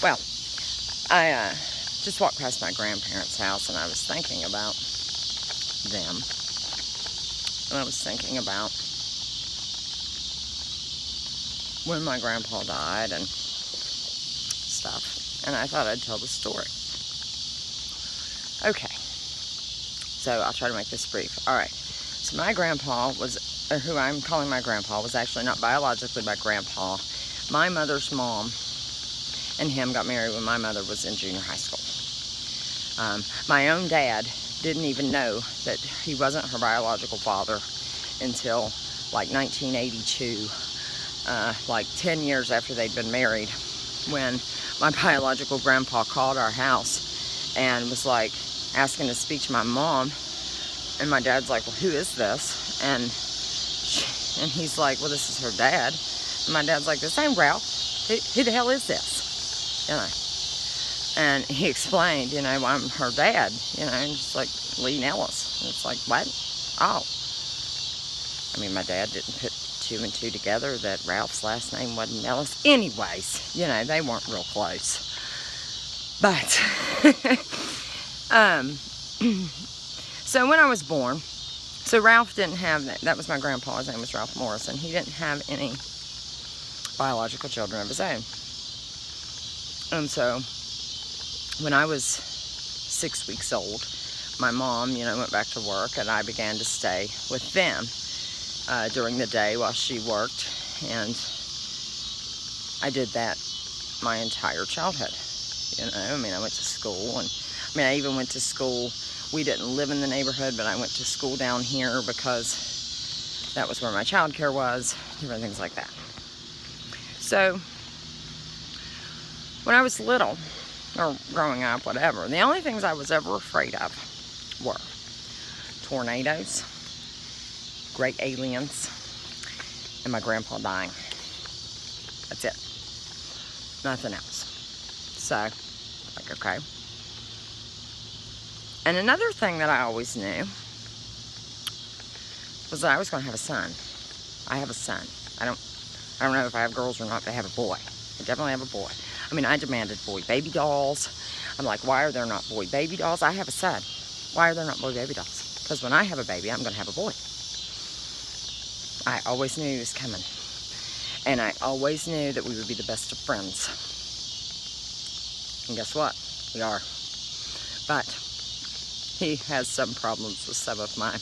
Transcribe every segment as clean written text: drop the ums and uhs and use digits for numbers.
Well, I just walked past my grandparents' house, and I was thinking about them. And I was thinking about when my grandpa died and stuff. And I thought I'd tell the story. Okay. So I'll try to make this brief. All right. So my grandpa was, or who I'm calling my grandpa, was actually not biologically my grandpa. My mother's mom and him got married when my mother was in junior high school. My own dad didn't even know that he wasn't her biological father until like 1982, like 10 years after they'd been married, when my biological grandpa called our house and was like asking to speak to my mom. And my dad's like, well, who is this? And he's like, well, this is her dad. And my dad's like, this ain't Ralph. Who the hell is this? You know. And he explained, you know, I'm her dad, you know, and just like Lee Nellis. And it's like, what? Oh. I mean, my dad didn't put 2 and 2 together that Ralph's last name wasn't Nellis. Anyways, you know, they weren't real close. But, so when I was born, so Ralph didn't have, that was my grandpa, his name was Ralph Morrison. He didn't have any biological children of his own. And so when I was 6 weeks old, my mom, you know, went back to work, and I began to stay with them during the day while she worked. And I did that my entire childhood. You know, I mean, I went to school, and I mean, I even went to school. We didn't live in the neighborhood, but I went to school down here because that was where my childcare was, different things like that. So when I was little, or growing up, whatever, the only things I was ever afraid of were tornadoes, great aliens, and my grandpa dying. That's it. Nothing else. So, like, okay. And another thing that I always knew was that I was going to have a son. I have a son. I don't know if I have girls or not, but I have a boy. I definitely have a boy. I mean, I demanded boy baby dolls. I'm like, why are there not boy baby dolls? I have a son. Why are there not boy baby dolls? Because when I have a baby, I'm going to have a boy. I always knew he was coming. And I always knew that we would be the best of friends. And guess what? We are. But he has some problems with some of my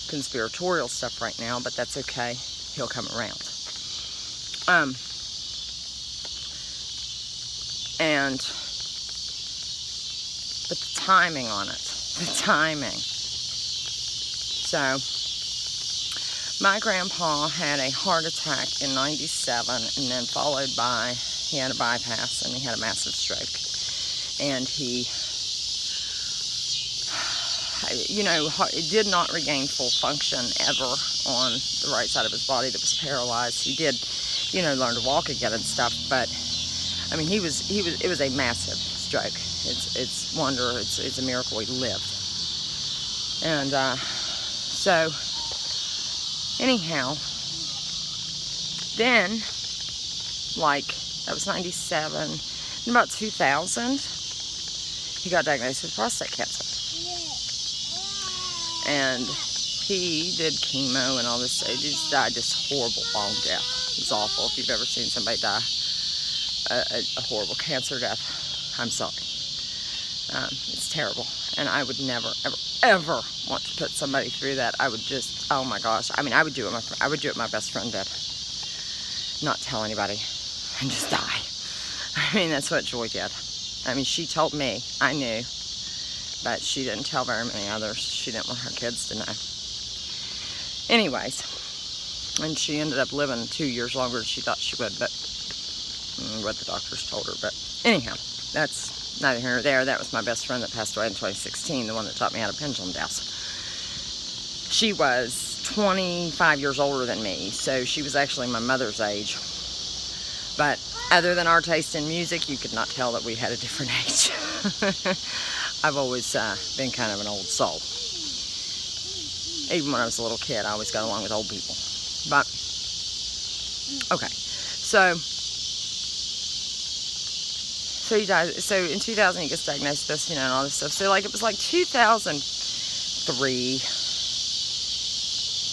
conspiratorial stuff right now, but that's okay. He'll come around. But the timing on it, the timing. So, my grandpa had a heart attack in 97, and then followed by, he had a bypass, and he had a massive stroke. And he, you know, it did not regain full function ever on the right side of his body that was paralyzed. He did, you know, learn to walk again and stuff, but I mean, it was a massive stroke. It's wonder, it's a miracle he lived. And so anyhow, then, like, that was 97, in about 2000, he got diagnosed with prostate cancer. And he did chemo and all this. He just died this horrible long death. It was awful. If you've ever seen somebody die a horrible cancer death, I'm sorry. It's terrible. And I would never, ever, ever want to put somebody through that. I would just, oh my gosh. I mean, I would do it my best friend did. Not tell anybody and just die. I mean, that's what Joy did. I mean, she told me, I knew, but she didn't tell very many others. She didn't want her kids to know. Anyways, and she ended up living 2 years longer than she thought she would, but what the doctors told her. But anyhow, that's neither here nor there. That was my best friend that passed away in 2016, the one that taught me how to pendulum dowse. She was 25 years older than me, so she was actually my mother's age. But other than our taste in music, you could not tell that we had a different age. I've always been kind of an old soul. Even when I was a little kid, I always got along with old people. But, okay. So, So he died. So in 2000 he gets diagnosed with this, you know, and all this stuff. So like it was like 2003.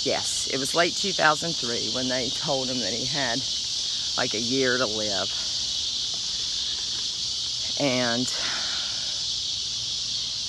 Yes, it was late 2003 when they told him that he had like a year to live. And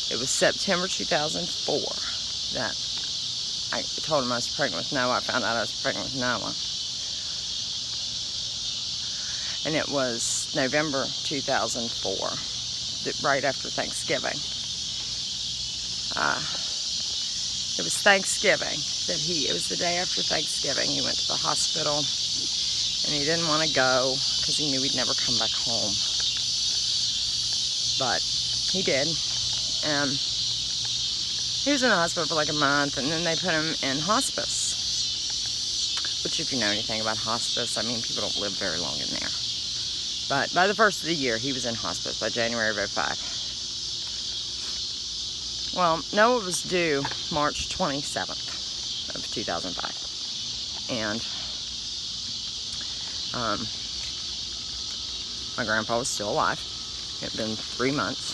it was September 2004 that I told him I was pregnant with Noah. I found out I was pregnant with Noah. And it was November 2004, right after Thanksgiving. It was Thanksgiving that it was the day after Thanksgiving. He went to the hospital and he didn't want to go because he knew he'd never come back home. But he did. And he was in the hospital for like a month, and then they put him in hospice. Which, if you know anything about hospice, I mean, people don't live very long in there. But by the first of the year, he was in hospice by January of 2005. Well, Noah was due March 27th of 2005. And my grandpa was still alive. It had been 3 months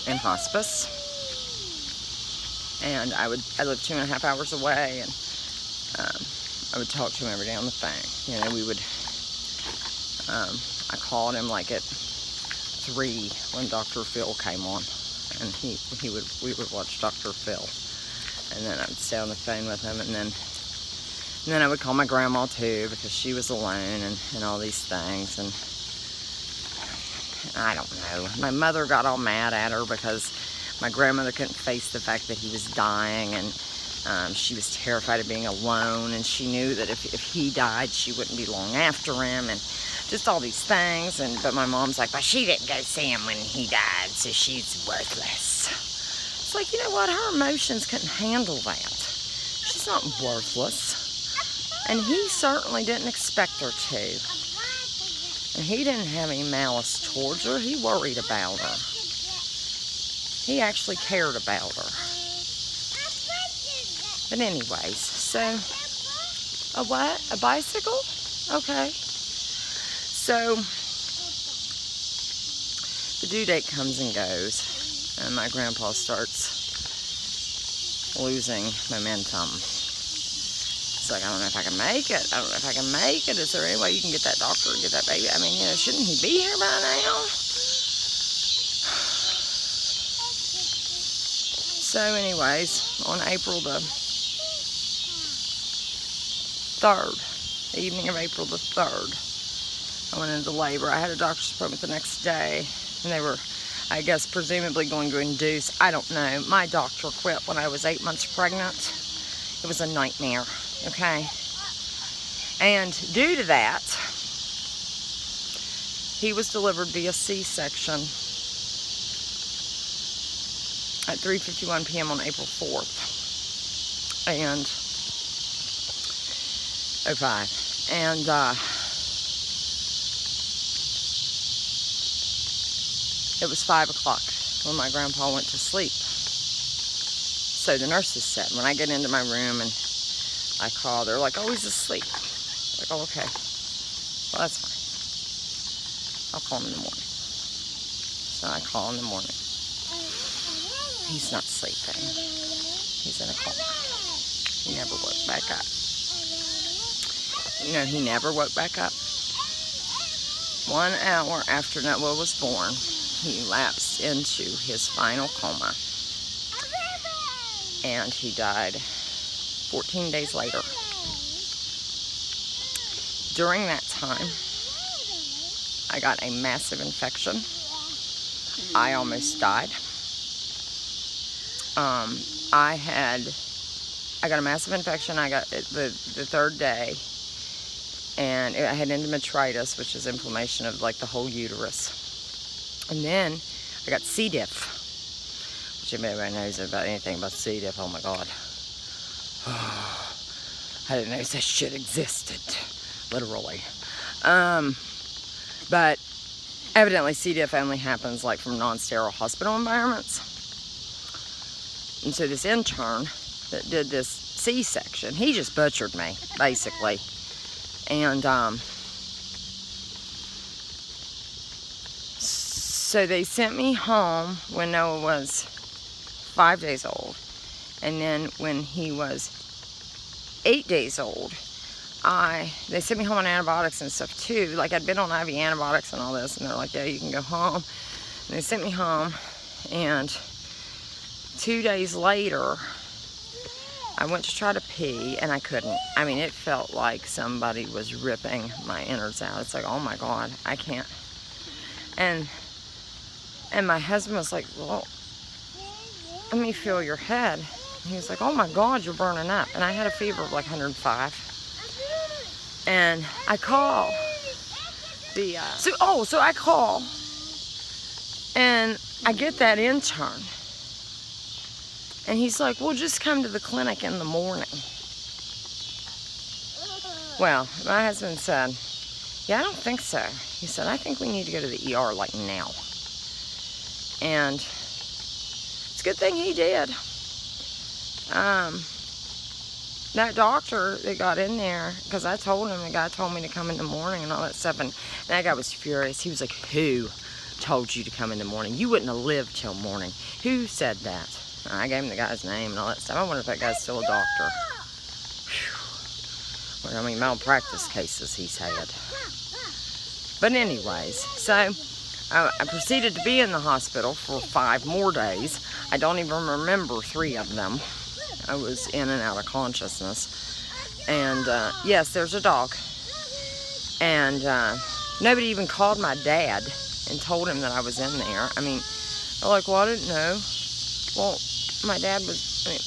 in hospice. And I lived 2.5 hours away, and I would talk to him every day on the phone. You know, we would, I called him like at 3 when Dr. Phil came on. And we would watch Dr. Phil, and then I would stay on the phone with him, and then I would call my grandma too, because she was alone, and all these things, and I don't know. My mother got all mad at her because my grandmother couldn't face the fact that he was dying, and she was terrified of being alone, and she knew that if he died, she wouldn't be long after him, and just all these things. But my mom's like, well, she didn't go see him when he died, so she's worthless. It's like, you know what? Her emotions couldn't handle that. She's not worthless. And he certainly didn't expect her to. And he didn't have any malice towards her. He worried about her. He actually cared about her. But anyways, so, a what? A bicycle? Okay. So, the due date comes and goes, and my grandpa starts losing momentum. It's like, I don't know if I can make it. I don't know if I can make it. Is there any way you can get that doctor and get that baby? I mean, you know, shouldn't he be here by now? So anyways, on April the 3rd, the evening of April the 3rd, I went into labor. I had a doctor's appointment the next day, and they were, I guess, presumably going to induce. I don't know. My doctor quit when I was 8 months pregnant. It was a nightmare, okay? And due to that, he was delivered via C-section at 3:51 p.m. on April 4th, and 05. And, it was 5 o'clock when my grandpa went to sleep. So the nurses said, when I get into my room and I call, they're like, oh, he's asleep. Like, oh, okay. Well, that's fine. I'll call him in the morning. So I call in the morning. He's not sleeping. He's in a coma. He never woke back up. You know, he never woke back up. 1 hour after Noah was born, he lapsed into his final coma, and he died 14 days later. During that time, I got a massive infection. I almost died. I got a massive infection. I got it the 3rd day, and I had endometritis, which is inflammation of like the whole uterus. And then I got C. diff, which if anybody knows about anything about C. diff, oh my God. I didn't know such shit existed, literally. But evidently C. diff only happens like from non-sterile hospital environments. And so this intern that did this C-section, he just butchered me, basically. And So they sent me home when Noah was 5 days old. And then when he was 8 days old, they sent me home on antibiotics and stuff too. Like, I'd been on IV antibiotics and all this, and they're like, yeah, you can go home. And they sent me home, and 2 days later, I went to try to pee, and I couldn't. I mean, it felt like somebody was ripping my innards out. It's like, oh my God, I can't. And my husband was like, well, let me feel your head. And he was like, oh my God, you're burning up. And I had a fever of like 105. And I call so I call, and I get that intern. And he's like, well, just come to the clinic in the morning. Well, my husband said, yeah, I don't think so. He said, I think we need to go to the ER like now. And it's a good thing he did. That doctor that got in there, because I told him, the guy told me to come in the morning and all that stuff, and that guy was furious. He was like, who told you to come in the morning? You wouldn't have lived till morning. Who said that? I gave him the guy's name and all that stuff. I wonder if that guy's still a doctor. Whew. How many malpractice cases he's had. But anyways, so I proceeded to be in the hospital for 5 more days. I don't even remember 3 of them. I was in and out of consciousness. And yes, there's a dog. And nobody even called my dad and told him that I was in there. I mean, they're like, well, I didn't know. Well, my dad was, I mean,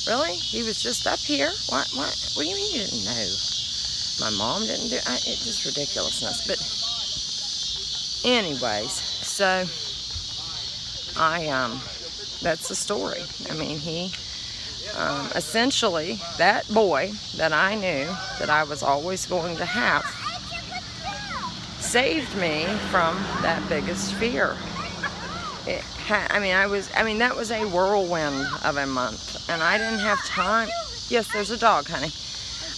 really? He was just up here? What do you mean you didn't know? My mom didn't do it? It's just ridiculousness. But anyways, so that's the story. I mean, he, essentially, that boy that I knew that I was always going to have saved me from that biggest fear. That was a whirlwind of a month, and I didn't have time. Yes, there's a dog, honey.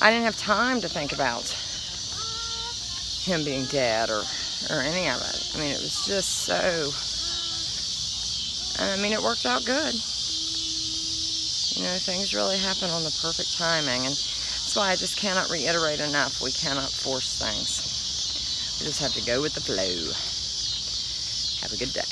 I didn't have time to think about him being dead or any of it. I mean, it was just so, and I mean, it worked out good. You know, things really happen on the perfect timing, and that's why I just cannot reiterate enough. We cannot force things. We just have to go with the flow. Have a good day.